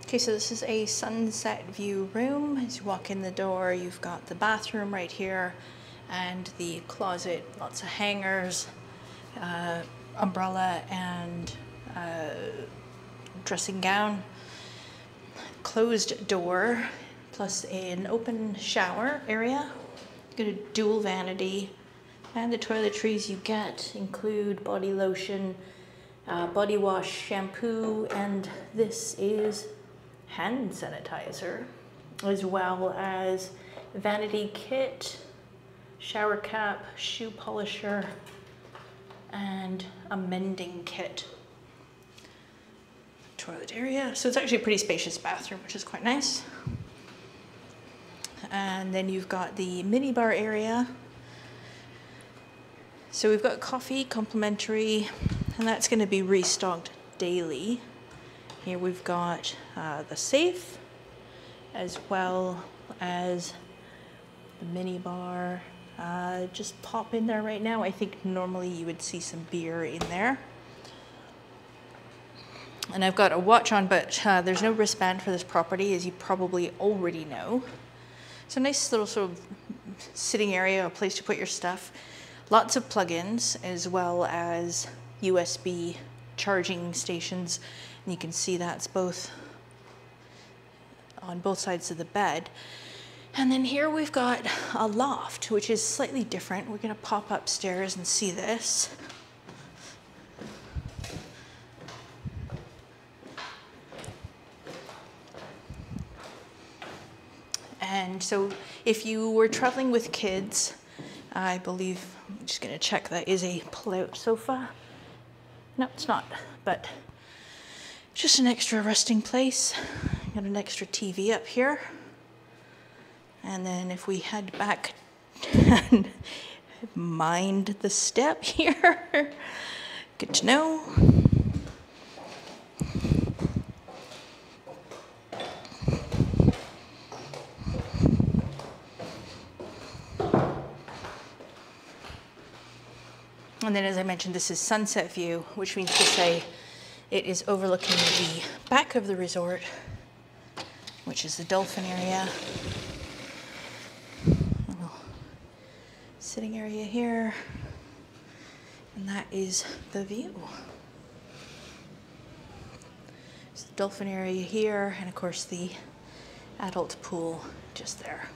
Okay, so this is a sunset view room. As you walk in the door, you've got the bathroom right here and the closet, lots of hangers, umbrella and dressing gown, closed door, plus an open shower area. You get a dual vanity, and the toiletries you get include body lotion, body wash, shampoo, and this is hand sanitizer, as well as vanity kit, shower cap, shoe polisher, and a mending kit. Toilet area. So it's actually a pretty spacious bathroom, which is quite nice. And then you've got the minibar area. So we've got coffee complimentary, and that's going to be restocked daily. Here we've got the safe, as well as the mini bar. Just pop in there right now. I think normally you would see some beer in there. And I've got a watch on, but there's no wristband for this property, as you probably already know. So nice little sort of sitting area, a place to put your stuff. Lots of plugins, as well as USB charging stations. And you can see that's both on both sides of the bed. And then here we've got a loft, which is slightly different. We're gonna pop upstairs and see this. And so if you were traveling with kids, I believe, I'm just gonna check, that is a pull-out sofa. No, it's not, but just an extra resting place. Got an extra TV up here. And then if we head back and mind the step here, good to know. And then, as I mentioned, this is sunset view, which means to say it is overlooking the back of the resort, which is the dolphin area. Little sitting area here, and that is the view. There's the dolphin area here, and of course the adult pool just there.